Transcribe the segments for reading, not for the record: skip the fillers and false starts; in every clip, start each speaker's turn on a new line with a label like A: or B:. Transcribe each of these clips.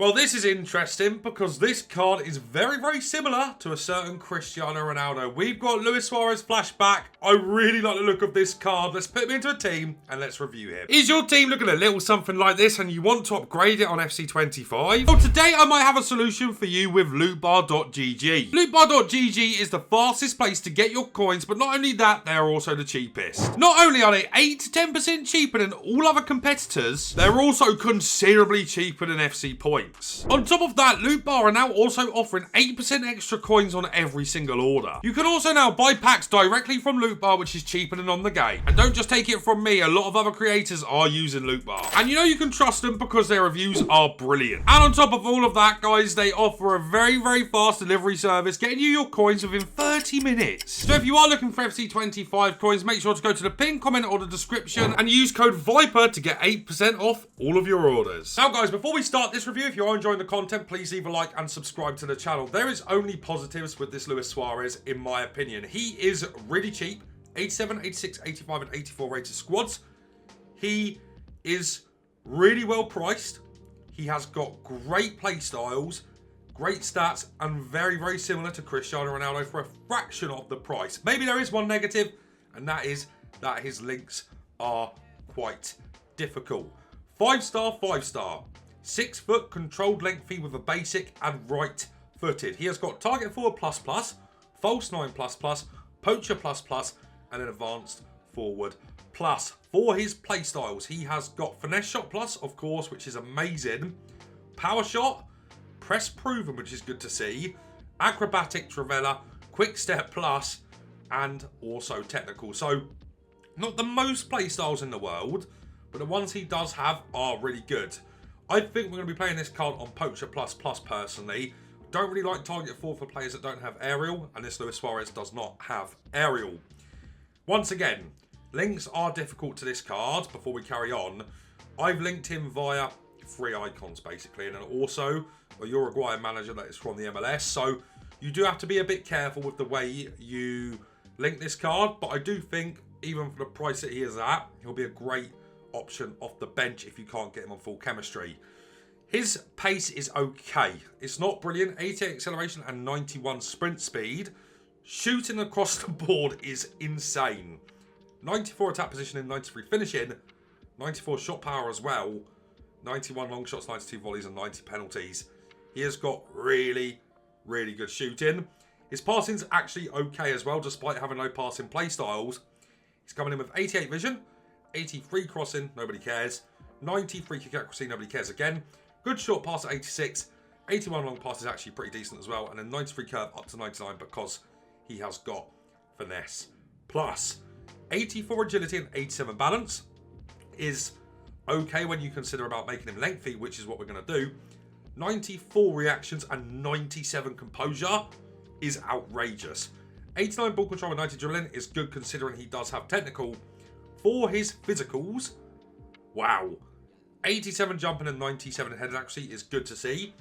A: Well, this is interesting because this card is very, very similar to a certain Cristiano Ronaldo. We've got Luis Suarez Flashback. I really like the look of this card. Let's put him into a team and let's review him. Is your team looking a little something like this and you want to upgrade it on FC25? Well, today I might have a solution for you with lootbar.gg. Lootbar.gg is the fastest place to get your coins, but not only that, they are also the cheapest. Not only are they 8 to 10% cheaper than all other competitors, they're also considerably cheaper than FC Points. On top of that, Loot Bar are now also offering 8% extra coins on every single order. You can also now buy packs directly from Loot Bar, which is cheaper than on the game. And don't just take it from me, a lot of other creators are using Loot Bar. And you know you can trust them because their reviews are brilliant. And on top of all of that, guys, they offer a very, very fast delivery service, getting you your coins within 30 minutes. So if you are looking for FC25 coins, make sure to go to the pinned comment or the description and use code VIPER to get 8% off all of your orders. Now, guys, before we start this review, if you are enjoying the content, please leave a like and subscribe to the channel. There is only positives with this Luis Suarez, in my opinion. He is really cheap. 87, 86, 85, and 84 rated squads. He is really well priced. He has got great play styles, great stats, and very, very similar to Cristiano Ronaldo for a fraction of the price. Maybe there is one negative, and that is that his links are quite difficult. 5-star, 5-star. 6 foot controlled lengthy with a basic and right footed. He has got target forward plus plus, false 9 plus plus, poacher plus plus, and an advanced forward plus. For his play styles, he has got finesse shot plus, of course, which is amazing. Power shot, press proven, which is good to see. Acrobatic trivela, quick step plus, and also technical. So not the most play styles in the world, but the ones he does have are really good. I think we're going to be playing this card on Poacher Plus Plus personally. Don't really like target 4 for players that don't have aerial, and this Luis Suarez does not have aerial. Once again, links are difficult to this card. Before we carry on, I've linked him via 3 icons basically, and then also a Uruguayan manager that is from the MLS. So you do have to be a bit careful with the way you link this card, but I do think even for the price that he is at, he'll be a great option off the bench if you can't get him on full chemistry. His pace is okay. It's not brilliant. 88 acceleration and 91 sprint speed. Shooting across the board is insane. 94 attack positioning, 93 finishing, 94 shot power as well, 91 long shots, 92 volleys, and 90 penalties. He has got really, really good shooting. His passing's actually okay as well, despite having no passing play styles. He's coming in with 88 vision, 83 crossing, nobody cares. 90 free kick accuracy, nobody cares again. Good short pass at 86. 81 long pass is actually pretty decent as well. And then 93 curve up to 99 because he has got finesse. Plus, 84 agility and 87 balance is okay when you consider about making him lengthy, which is what we're going to do. 94 reactions and 97 composure is outrageous. 89 ball control and 90 dribbling is good considering he does have technical. For his physicals, wow. 87 jumping and 97 headed accuracy is good to see.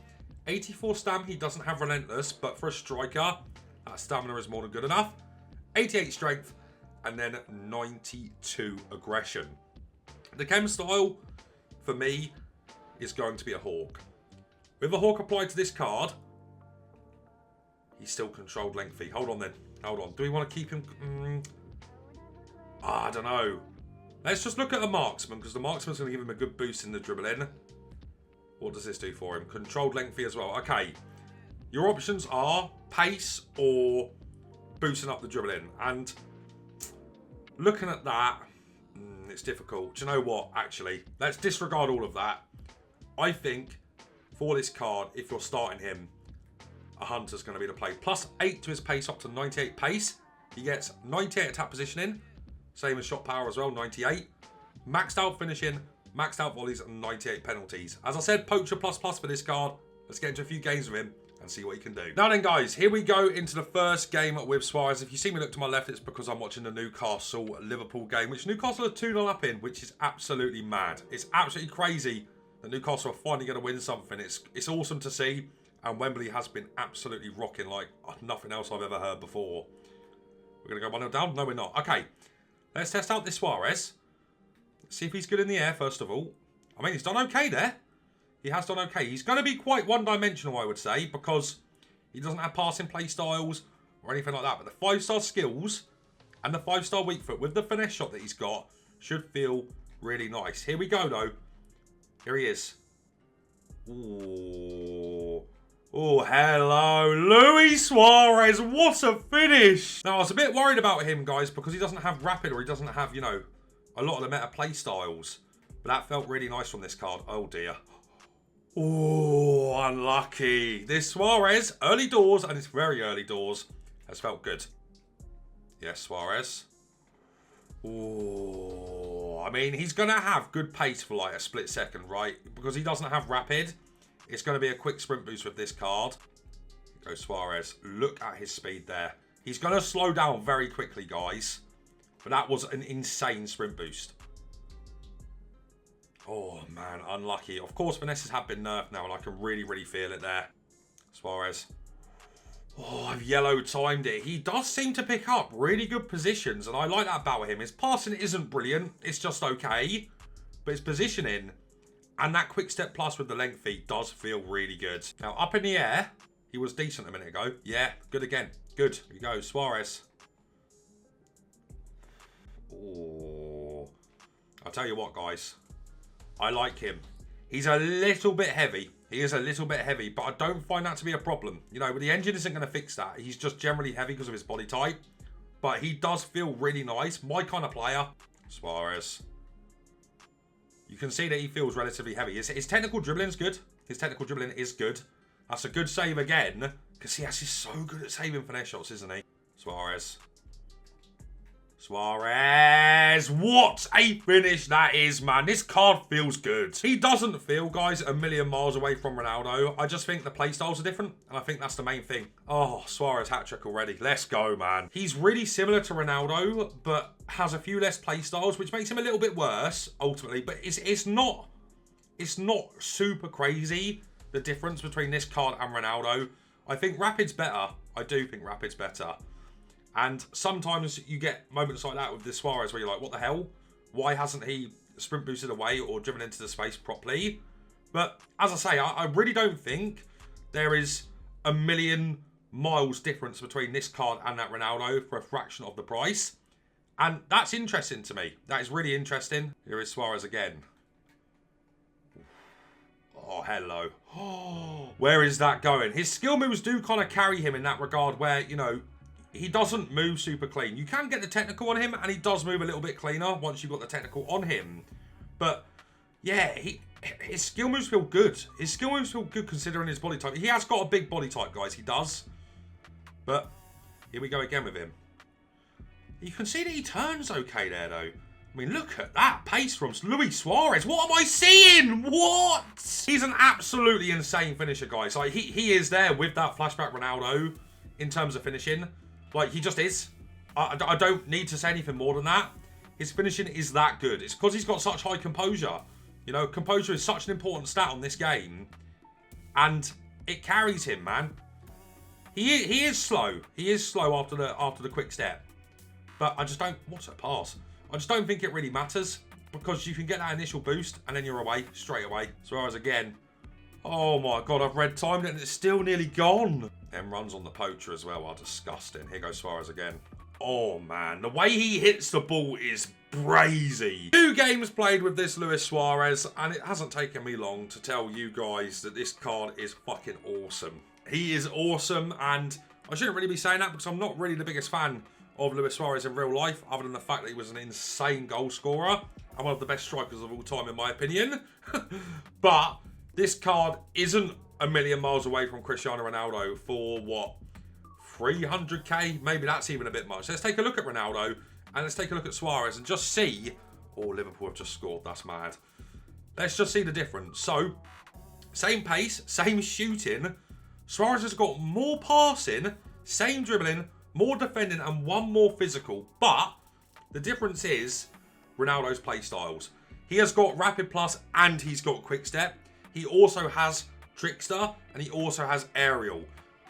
A: 84 stam, he doesn't have relentless, but for a striker, that stamina is more than good enough. 88 strength, and then 92 aggression. The chem style, for me, is going to be a hawk. With a hawk applied to this card, he's still controlled lengthy. Hold on then. Hold on. Do we want to keep him... I don't know. Let's just look at the marksman, because the marksman's going to give him a good boost in the dribbling. What does this do for him? Controlled lengthy as well. Okay. Your options are pace or boosting up the dribbling. And looking at that, it's difficult. Do you know what? Actually, let's disregard all of that. I think for this card, if you're starting him, a hunter's going to be the play. Plus 8 to his pace up to 98 pace. He gets 98 attack positioning. Same as shot power as well, 98. Maxed out finishing, maxed out volleys, and 98 penalties. As I said, Poacher plus plus for this card. Let's get into a few games with him and see what he can do. Now then, guys, here we go into the first game with Suarez. If you see me look to my left, it's because I'm watching the Newcastle-Liverpool game, which Newcastle are 2-0 up in, which is absolutely mad. It's absolutely crazy that Newcastle are finally going to win something. It's awesome to see, and Wembley has been absolutely rocking like nothing else I've ever heard before. We're going to go 1-0 down? No, we're not. Okay. Let's test out this Suarez. See if he's good in the air, first of all. I mean, he's done okay there. He has done okay. He's going to be quite one-dimensional, I would say, because he doesn't have passing play styles or anything like that. But the 5-star skills and the 5-star weak foot with the finesse shot that he's got should feel really nice. Here we go, though. Here he is. Ooh. Oh, hello. Luis Suarez. What a finish. Now, I was a bit worried about him, guys, because he doesn't have rapid or he doesn't have, you know, a lot of the meta play styles. But that felt really nice from this card. Oh, dear. Oh, unlucky. This Suarez, early doors, and it's very early doors, has felt good. Yes, Suarez. Oh, I mean, he's going to have good pace for like a split second, right? Because he doesn't have rapid. It's going to be a quick sprint boost with this card. Here goes Suarez. Look at his speed there. He's going to slow down very quickly, guys. But that was an insane sprint boost. Oh, man, unlucky. Of course, finesses have been nerfed now, and I can really, really feel it there. Suarez. Oh, I've yellow timed it. He does seem to pick up really good positions, and I like that about him. His passing isn't brilliant. It's just okay. But his positioning and that quick step plus with the length feet does feel really good. Now, up in the air, he was decent a minute ago. Yeah, good again. Good. Here we go. Suarez. Oh. I'll tell you what, guys. I like him. He's a little bit heavy. He is a little bit heavy, but I don't find that to be a problem. You know, but the engine isn't going to fix that. He's just generally heavy because of his body type. But he does feel really nice. My kind of player. Suarez. You can see that he feels relatively heavy. His technical dribbling is good. His technical dribbling is good. That's a good save again. Because he's so good at saving finesse shots, isn't he? Suarez. Suarez. What a finish that is, man. This card feels good. He doesn't feel, guys, a million miles away from Ronaldo. I just think the playstyles are different. And I think that's the main thing. Oh, Suarez hat-trick already. Let's go, man. He's really similar to Ronaldo, but has a few less playstyles, which makes him a little bit worse, ultimately. But it's not super crazy, the difference between this card and Ronaldo. I think Rapid's better. I do think Rapid's better. And sometimes you get moments like that with this Suarez where you're like, what the hell? Why hasn't he sprint boosted away or driven into the space properly? But as I say, I really don't think there is a million miles difference between this card and that Ronaldo for a fraction of the price. And that's interesting to me. That is really interesting. Here is Suarez again. Oh, hello. Oh, where is that going? His skill moves do kind of carry him in that regard where, you know, he doesn't move super clean. You can get the technical on him, and he does move a little bit cleaner once you've got the technical on him. But, yeah, his skill moves feel good. His skill moves feel good considering his body type. He has got a big body type, guys. He does. But, here we go again with him. You can see that he turns okay there, though. I mean, look at that pace from Luis Suarez. What am I seeing? What? He's an absolutely insane finisher, guys. Like, he is there with that flashback Ronaldo in terms of finishing. Like, he just is. I don't need to say anything more than that. His finishing is that good. It's because he's got such high composure. You know, composure is such an important stat on this game. And it carries him, man. He is slow. He is slow after the quick step. But I just don't... What's a pass? I just don't think it really matters. Because you can get that initial boost and then you're away. Straight away. Suarez again. Oh my god, I've red timed it and it's still nearly gone. Then runs on the poacher as well. Oh, disgusting. Here goes Suarez again. Oh man, the way he hits the ball is brazy. 2 games played with this Luis Suarez, and it hasn't taken me long to tell you guys that this card is fucking awesome. He is awesome, and I shouldn't really be saying that because I'm not really the biggest fan of Luis Suarez in real life, other than the fact that he was an insane goal scorer and one of the best strikers of all time in my opinion. But this card isn't a million miles away from Cristiano Ronaldo for what? 300k? Maybe that's even a bit much. Let's take a look at Ronaldo and let's take a look at Suarez and just see. Oh, Liverpool have just scored. That's mad. Let's just see the difference. So, same pace, same shooting. Suarez has got more passing, same dribbling, more defending and one more physical. But the difference is Ronaldo's play styles. He has got rapid plus and he's got quick step. He also has trickster and he also has aerial.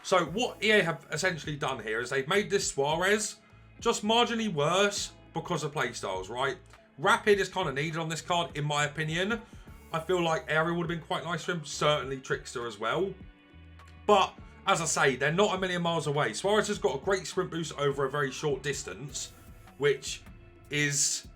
A: So what EA have essentially done here is they've made this Suarez just marginally worse because of playstyles, right? Rapid is kind of needed on this card, in my opinion. I feel like Aerial would have been quite nice for him. Certainly Trickster as well. But, as I say, they're not a million miles away. Suarez has got a great sprint boost over a very short distance, which is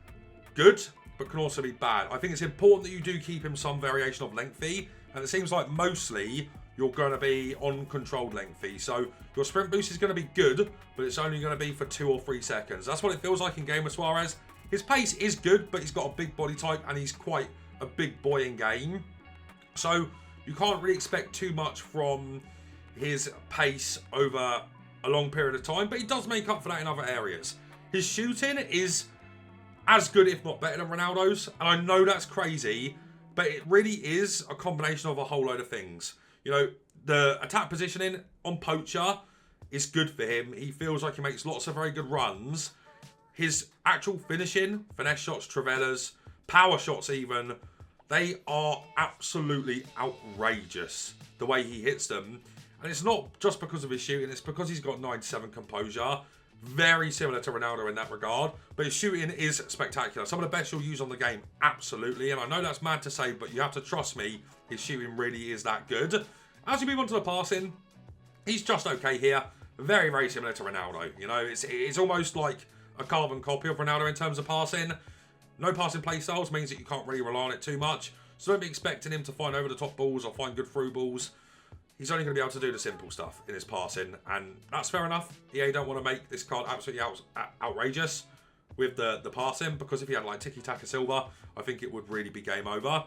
A: good, but can also be bad. I think it's important that you do keep him some variation of lengthy, and it seems like mostly you're going to be on controlled lengthy. So your sprint boost is going to be good, but it's only going to be for 2 or 3 seconds. That's what it feels like in game with Suarez. His pace is good, but he's got a big body type, and he's quite a big boy in game. So you can't really expect too much from his pace over a long period of time, but he does make up for that in other areas. His shooting is as good, if not better, than Ronaldo's, and I know that's crazy, but it really is a combination of a whole load of things. You know, the attack positioning on Poacher is good for him. He feels like he makes lots of very good runs. His actual finishing, finesse shots, Travellas, power shots even, they are absolutely outrageous, the way he hits them. And it's not just because of his shooting, it's because he's got 97 composure. Very similar to Ronaldo in that regard. But his shooting is spectacular. Some of the best you'll use on the game, absolutely. And I know that's mad to say, but you have to trust me, his shooting really is that good. As we move on to the passing, he's just okay here. Very, very similar to Ronaldo. You know, it's almost like a carbon copy of Ronaldo in terms of passing. No passing play styles means that you can't really rely on it too much. So don't be expecting him to find over the top balls or find good through balls. He's only going to be able to do the simple stuff in his passing, and that's fair enough. EA don't want to make this card absolutely outrageous with the passing, because if he had like Tiki Taka Silva, I think it would really be game over.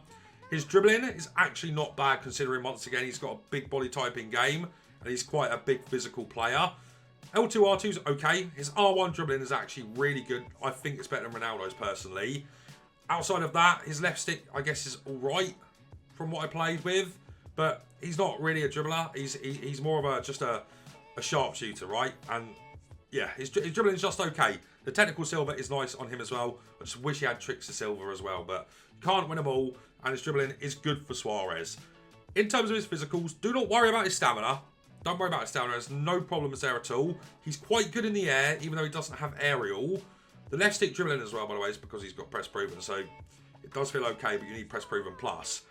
A: His dribbling is actually not bad, considering once again he's got a big body type in game, and he's quite a big physical player. L2, R2 is okay. His R1 dribbling is actually really good. I think it's better than Ronaldo's personally. Outside of that, his left stick, I guess, is alright from what I played with. But he's not really a dribbler. He's more of just a sharpshooter, right? And yeah, his dribbling is just okay. The technical silver is nice on him as well. I just wish he had tricks to silver as well. But can't win them all. And his dribbling is good for Suarez. In terms of his physicals, do not worry about his stamina. Don't worry about his stamina. There's no problems there at all. He's quite good in the air, even though he doesn't have aerial. The left stick dribbling as well, by the way, is because he's got press proven. So it does feel okay, but you need press proven plus.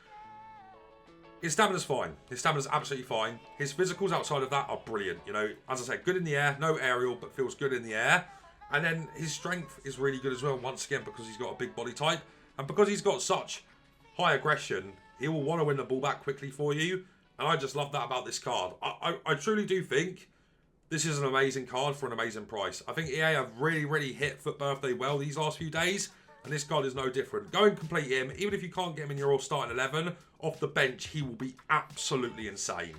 A: His stamina's fine. His stamina's absolutely fine. His physicals outside of that are brilliant. You know, as I said, good in the air, no aerial, but feels good in the air. And then his strength is really good as well, once again, because he's got a big body type. And because he's got such high aggression, he will want to win the ball back quickly for you. And I just love that about this card. I truly do think this is an amazing card for an amazing price. I think EA have really, really hit Foot Birthday well these last few days. And this card is no different. Go and complete him. Even if you can't get him in your all starting 11, off the bench, he will be absolutely insane.